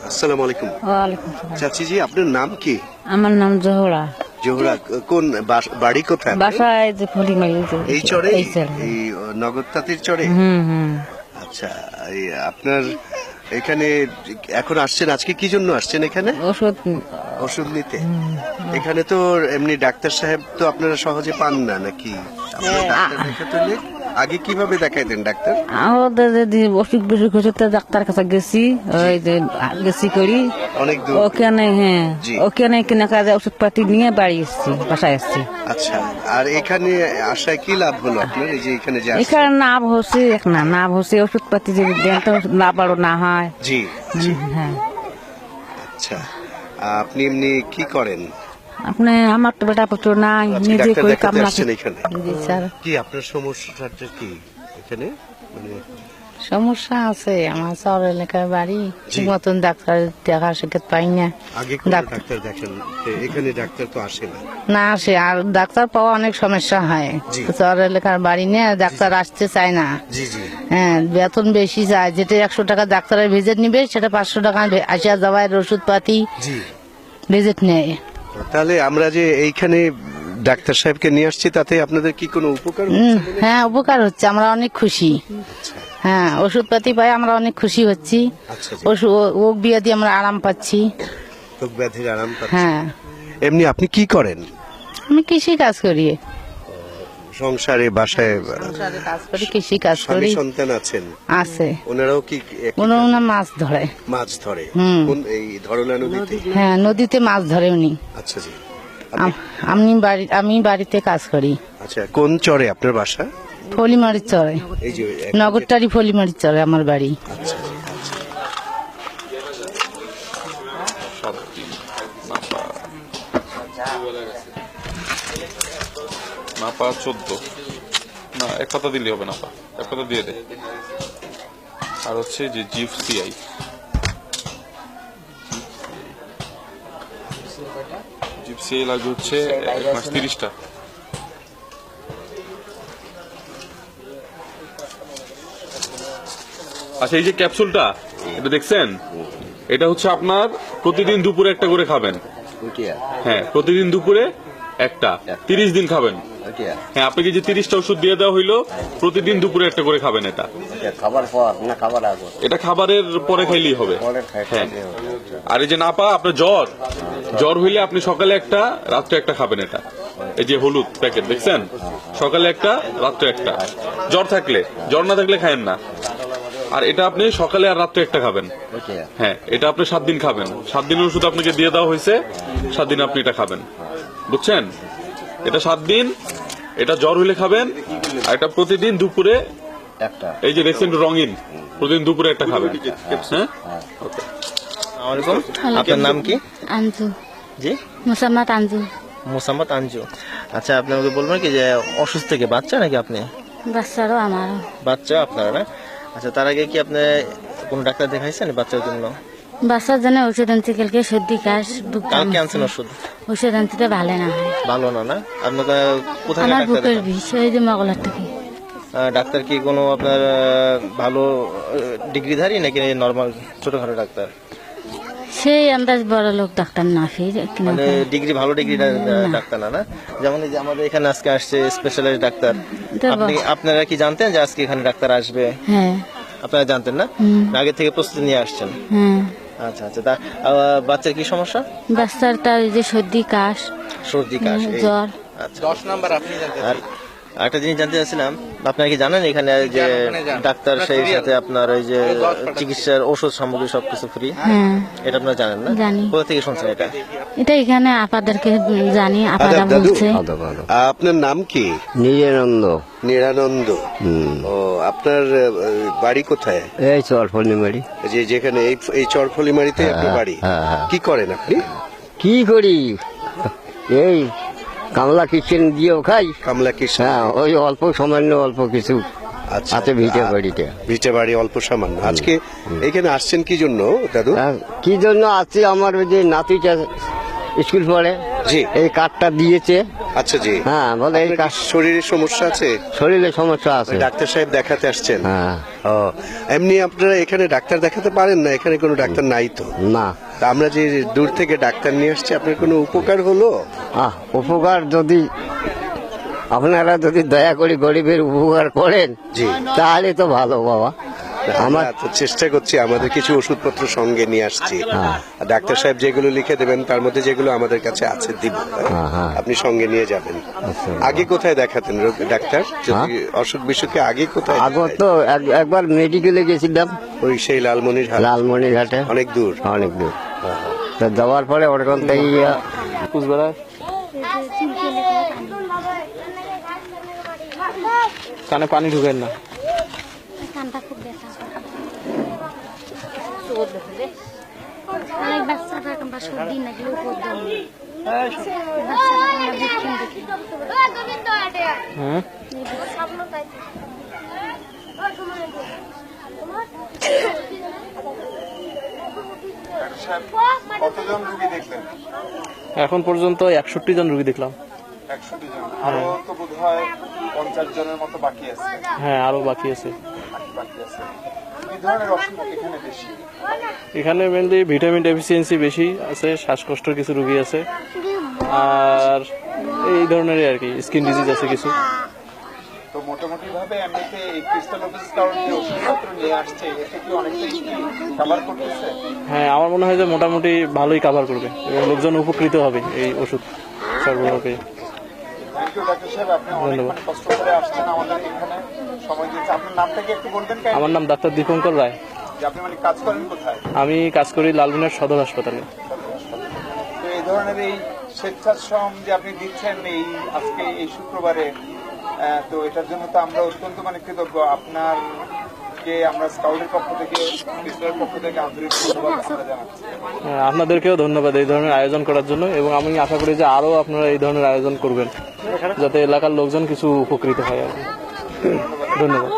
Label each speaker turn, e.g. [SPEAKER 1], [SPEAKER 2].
[SPEAKER 1] আসসালামু আলাইকুম।
[SPEAKER 2] ওয়ালাইকুম সালাম।
[SPEAKER 1] চাচি জি, আপনার নাম কি?
[SPEAKER 2] আমার নাম জোহরা।
[SPEAKER 1] জোহরা, কোন বাড়ি কোথায়?
[SPEAKER 2] বাসায় যে ফলিমারি
[SPEAKER 1] এই চরে,
[SPEAKER 2] এই চরে।
[SPEAKER 1] এই নগরতাঁতির চরে। আচ্ছা, এই আপনার এখানে এখন আসছেন, আজকে কি জন্য আসছেন এখানে?
[SPEAKER 2] ওষুধ
[SPEAKER 1] ওষুধ নিতে। এখানে তো এমনি ডাক্তার সাহেব তো আপনারা সহজে পান না নাকি? আপনারা ডাক্তার দেখাতে হলে আগে কিভাবে দেখাইতেন ডাক্তার?
[SPEAKER 2] আমাদের যদি অসুখ বিসুখ হয়েছে তো ডাক্তার কাছে গেছি, ওই যে গেছি করি
[SPEAKER 1] অনেক দূর।
[SPEAKER 2] ওখানে, হ্যাঁ
[SPEAKER 1] জি।
[SPEAKER 2] ওখানে কিনা কাজে ওষুধ পাতি নিয়ে বাড়ি এসছি, বাসায় এসছি।
[SPEAKER 1] আচ্ছা, আর এখানে আসায় কি লাভ হলো আপনার? এই যে এখানে যে আসছেন?
[SPEAKER 2] এখানে নাভ হচ্ছে নাভ হচ্ছে ওষুধ পাতি যদি দেন তো না পারো না হয়।
[SPEAKER 1] জি জি।
[SPEAKER 2] হ্যাঁ।
[SPEAKER 1] আচ্ছা, আপনি এমনি কি করেন?
[SPEAKER 2] আপনি আমার তো বেটা পুত্র নাই,
[SPEAKER 1] আজকে
[SPEAKER 2] নিজে
[SPEAKER 1] ডাক্তার
[SPEAKER 2] করি
[SPEAKER 1] দেখাতে
[SPEAKER 2] কামলা।
[SPEAKER 1] আসছেন এখানে?
[SPEAKER 2] জি স্যার।
[SPEAKER 1] কি আপনার সমস্যাটা কি এখানে? মানে
[SPEAKER 2] সমস্যা আছে, আমার শহর এলাকার বাড়ি,
[SPEAKER 1] জি।
[SPEAKER 2] ঠিক মতন ডাক্তার দেখা সাক্ষাৎ পাই না।
[SPEAKER 1] আগে কোন ডাক্তার দেখেন? এখানে ডাক্তার তো আসে না।
[SPEAKER 2] না আসে, আর ডাক্তার পাওয়া অনেক সমস্যা হয়।
[SPEAKER 1] জি।
[SPEAKER 2] শহর এলাকার বাড়ি নিয়ে ডাক্তার আসতে চায় না।
[SPEAKER 1] জি জি।
[SPEAKER 2] হ্যাঁ, বেতন বেশি চায়, যেটা 100 টাকা ডাক্তারের ভিজিট নিবে সেটা 500 টাকা আসিয়া যাওয়ার ওষুধ পাতি
[SPEAKER 1] জি।
[SPEAKER 2] ভিজিট নেয়।
[SPEAKER 1] তাহলে আমরা যে এইখানে ডাক্তার সাহেবকে নিয়ে আসছি, তাতে আপনাদের কি কোনো উপকার হচ্ছে?
[SPEAKER 2] হ্যাঁ, উপকার হচ্ছে, আমরা অনেক খুশি। হ্যাঁ, ওষুধ পাতি পাই আমরা অনেক খুশি হচ্ছি।
[SPEAKER 1] আচ্ছা জি।
[SPEAKER 2] ওক বিয়া দিয়ে আমরা আরাম পাচ্ছি।
[SPEAKER 1] রোগ ব্যাধির আরাম পাচ্ছেন।
[SPEAKER 2] হ্যাঁ,
[SPEAKER 1] এমনি আপনি কি করেন?
[SPEAKER 2] আমি কৃষি কাজ করি,
[SPEAKER 1] সংসারে, বাসায়
[SPEAKER 2] সংসারে কাজ করি, কৃষি কাজ
[SPEAKER 1] স্বামী
[SPEAKER 2] করি।
[SPEAKER 1] সন্তান আছেন?
[SPEAKER 2] আছে,
[SPEAKER 1] ওনারাও কি একই
[SPEAKER 2] কোনো
[SPEAKER 1] কাজ?
[SPEAKER 2] না মাছ ধরে।
[SPEAKER 1] মাছ ধরে?
[SPEAKER 2] হুম।
[SPEAKER 1] কোন এই ধরনা নদীতে?
[SPEAKER 2] হ্যাঁ, নদীতে মাছ ধরে উনি।
[SPEAKER 1] আচ্ছা জি।
[SPEAKER 2] আমি বাড়িতে কাজ করি,
[SPEAKER 1] আচ্ছা, কোন চরে আপনার বাসা?
[SPEAKER 2] ফলিমারির চরে,
[SPEAKER 1] এই যে
[SPEAKER 2] নগরটারি ফলিমারির চরে আমার বাড়ি।
[SPEAKER 1] আচ্ছা জি, আচ্ছা।
[SPEAKER 3] নাপা 14 না, এক পাতা দিলে হবে, নাপা এক পাতা দিয়ে দে। আর হচ্ছে যে জিএফসিআই, জিএফসিআই লাগবে হচ্ছে 1 মাস 30টা। আচ্ছা, এই যে ক্যাপসুলটা, এটা দেখছেন? এটা হচ্ছে আপনার প্রতিদিন দুপুরে একটা করে খাবেন। হ্যাঁ, প্রতিদিন দুপুরে একটা, 30 দিন খাবেন। হ্যাঁ, আপনাকে যে 30টা ওষুধ দিয়ে দেওয়া হইলো, প্রতিদিন দুপুরে একটা করে খাবেন। এটা
[SPEAKER 4] খাবার পর না খাবার আগে?
[SPEAKER 3] এটা খাবারের পরে খাইলেই হবে। হ্যাঁ, আর এই যে নাপা, আপনার জ্বর হইলে আপনি সকালে একটা, রাত্রে একটা খাবেন। এটা এই যে হলুদ প্যাকেট দেখছেন, সকালে একটা, রাত্রে একটা। জ্বর না থাকলে খায়েন না। আর এটা আপনি সকালে আর রাত্রে একটা খাবেন। হ্যাঁ, এটা আপনি 7 দিন খাবেন। 7 দিনের ওষুধ আপনাকে দিয়ে দেওয়া হয়েছে, 7 দিন আপনি এটা খাবেন, বুঝছেন? এটা 7 দিন, এটা জ্বর হইলে খাবেন। আর এটা প্রতিদিন দুপুরে
[SPEAKER 4] একটা,
[SPEAKER 3] এই যে দেখছেন রঙিন, প্রতিদিন দুপুরে একটা খাবেন। হ্যাঁ, ওকে।
[SPEAKER 4] আপনার নাম কি?
[SPEAKER 5] আঞ্জু,
[SPEAKER 4] জি,
[SPEAKER 5] মোসাম্মদ আঞ্জু।
[SPEAKER 4] মোসাম্মদ আঞ্জু। আচ্ছা, আপনি আমাকে বলবেন কি যে অসুস্থ থেকে বাচ্চা নাকি আপনি?
[SPEAKER 5] বাচ্চারও আমারও।
[SPEAKER 4] বাচ্চা আপনারা না? আচ্ছা, তার আগে কি আপনি কোন ডাক্তার দেখাইছেন বাচ্চার জন্য?
[SPEAKER 5] বাচ্চার জন্য ওষুধ আনতে কালকে সর্দি কাশ
[SPEAKER 4] কালকে আনছেন ওষুধ?
[SPEAKER 5] ওষুধ আনতে ভালো না হয়।
[SPEAKER 4] ভালো না? না, আপনার কোথায়
[SPEAKER 5] আমার
[SPEAKER 4] ডাক্তার
[SPEAKER 5] বুকের
[SPEAKER 4] দেখান?
[SPEAKER 5] বিষ, ওই যে মগলার থেকে।
[SPEAKER 4] ডাক্তার কি কোনো আপনার ভালো ডিগ্রিধারী নাকি নর্মাল ছোটখাটো ডাক্তার?
[SPEAKER 5] সেই আন্দাজ বড় লোক ডাক্তার না ফির
[SPEAKER 4] মানে ডিগ্রি, ভালো ডিগ্রি ডাক্তার না? না, যেমন এই যে আমাদের এখানে আজকে আসছে স্পেশালিস্ট ডাক্তার, আপনারা কি জানতেন যে আজকে এখানে ডাক্তার আসবে?
[SPEAKER 5] হ্যাঁ।
[SPEAKER 4] আপনারা জানতেন না? আগে থেকে প্রস্তুতি নিয়ে আসছেন?
[SPEAKER 5] হ্যাঁ।
[SPEAKER 4] আচ্ছা আচ্ছা। তা বাচ্চার কি সমস্যা?
[SPEAKER 5] বাচ্চার তার ওই যে সর্দি কাশ,
[SPEAKER 4] সর্দি কাশ,
[SPEAKER 5] জ্বর।
[SPEAKER 4] আচ্ছা, 10 নাম্বার আপনি জানতে। আর একটা জিনিস জানতে চাচ্ছিলাম, আপনারা কি জানেন এখানে যে ডাক্তার সেই সাথে আপনার ওই যে চিকিৎসার ওষুধ সামগ্রী সবকিছু ফ্রি?
[SPEAKER 5] হ্যাঁ,
[SPEAKER 4] এটা আপনারা জানেন না?
[SPEAKER 5] জানি।
[SPEAKER 4] কোথা থেকে শুনছেন এটা?
[SPEAKER 5] এটা এখানে আপাদেরকে জানি, আপারা বলছে।
[SPEAKER 1] আপনার নাম কি?
[SPEAKER 6] নিরানন্দ।
[SPEAKER 1] নিরানন্দ। ও, আপনার বাড়ি কোথায়?
[SPEAKER 6] এই চরফলিমারি।
[SPEAKER 1] যে যেখানে এই চরফলিমারিতে আপনার বাড়ি? কি করেন আপনি?
[SPEAKER 6] কি করি, এই কামলা কিচেন দিয়েও খাই।
[SPEAKER 1] কামলা কি?
[SPEAKER 6] হ্যাঁ, ওই অল্প সামান্য অল্প কিছু
[SPEAKER 1] আচ্ছা।
[SPEAKER 6] আছে ভিটে বাড়িতে।
[SPEAKER 1] ভিটে বাড়ি অল্প সামান্য। আজকে এখানে আসছেন কি জন্য দাদু?
[SPEAKER 6] কি জন্য আছি, আমার ওই যে নাতিটা স্কুল পড়ে,
[SPEAKER 1] জি।
[SPEAKER 6] এই কার্ডটা দিয়েছে।
[SPEAKER 1] আচ্ছা জি।
[SPEAKER 6] হ্যাঁ, বলে এই
[SPEAKER 1] আপনার কি শরীরের সমস্যা আছে?
[SPEAKER 6] শরীরে সমস্যা আছে।
[SPEAKER 1] ডাক্তার সাহেব দেখাতে আসছেন?
[SPEAKER 6] হ্যাঁ।
[SPEAKER 1] ও, এমনি আপনারা এখানে ডাক্তার দেখাতে পারেন না? এখানে কোনো ডাক্তার নাই তো?
[SPEAKER 6] না।
[SPEAKER 1] তা আমরা যে দূর থেকে ডাক্তার নিয়ে আসছি, আপনার কোনো উপকার হলো?
[SPEAKER 6] উপকার যদি আপনারা যদি দয়া করে গরিবের উপকার করেন,
[SPEAKER 1] জি।
[SPEAKER 6] তাহলে তো ভালো বাবা।
[SPEAKER 1] আমরা তো চেষ্টা করছি, আমাদের কিছু ওষুধপত্র সঙ্গে নিয়ে আসছি। আর ডাক্তার সাহেব যেগুলো লিখে দেবেন তার মধ্যে যেগুলো আমাদের কাছে আছে দিব, আপনি সঙ্গে নিয়ে যাবেন। আগে কোথায় দেখাতেন ডাক্তার? যদি অসুখ বিসুখে আগে কোথায়
[SPEAKER 6] আগে
[SPEAKER 1] দেখাতেন?
[SPEAKER 6] তো একবার মেডিকেলে গেছিলাম,
[SPEAKER 1] ওই সেই লালমনিরহাট।
[SPEAKER 6] লালমনিরহাটে।
[SPEAKER 1] অনেক দূর।
[SPEAKER 6] অনেক দূর। তো যাওয়ার পরে ওরকম থেকে
[SPEAKER 7] কানে পানি ঢুকেন না।
[SPEAKER 5] কানটা খুব ব্যথা অনেক বাচ্চারা কিংবা সর্দি নাকি উপর দম বাচ্চারা আমরা দেখছেন দেখি
[SPEAKER 1] কতজন রোগী দেখলেন?
[SPEAKER 7] এখন পর্যন্ত 61 জন রোগী দেখলাম।
[SPEAKER 1] 100 জন। আরো তো বোধহয় 50 জনের মতো বাকি আছে।
[SPEAKER 7] হ্যাঁ, আরো বাকি আছে।
[SPEAKER 1] কি ধরনের অসুখ এখানে বেশি?
[SPEAKER 7] এখানে মেনলি ভিটামিন ডেফিসিয়েন্সি বেশি আছে, শ্বাসকষ্টের কিছু রোগী আছে, আর এই ধরনেরই আর কি স্কিন ডিজিজ আছে কিছু।
[SPEAKER 1] তো মোটামুটি ভাবে এমনিতে এই ক্রিস্টালোপ্যাথি কারণে যে ওষুধপত্র নিয়ে আসছে, এতে কি অনেকটাই কভার করতেছে?
[SPEAKER 7] হ্যাঁ, আমার মনে হয় যে মোটামুটি ভালোই কভার করবে এবং লোকজন উপকৃত হবে এই ওষুধ সরবরাহ পেয়ে।
[SPEAKER 1] থ্যাংক ইউ ডাক্তার সাহেব, আপনি অনেক কষ্ট করে আসছেন আমাদের এখানে সময় দিয়েছে। আপনার নামটা কি একটু বলবেন?
[SPEAKER 7] আমার নাম ডাক্তার দীপঙ্কর রায়।
[SPEAKER 1] আপনি মানে কাজ করেন কোথায়?
[SPEAKER 7] আমি কাজ করি লালমিনার সদর হাসপাতালে।
[SPEAKER 1] তো এই ধরনের এই স্বেচ্ছাশ্রম যে আপনি দিচ্ছেন এই আজকে এই শুক্রবারে, তো এটার জন্য তো আমরা অত্যন্ত মানে কৃতজ্ঞ। আপনার কে আমরা স্কাউটের পক্ষ থেকে, বিসিবির পক্ষ থেকে আন্তরিক ধন্যবাদ আমরা জানাচ্ছি।
[SPEAKER 7] আপনাদেরকেও ধন্যবাদ এই ধরনের আয়োজন করার জন্য, এবং আমি আশা করি যে আরো আপনারা এই ধরনের আয়োজন করবেন যাতে এলাকার লোকজন কিছু উপকৃত হয় আর কি। ধন্যবাদ।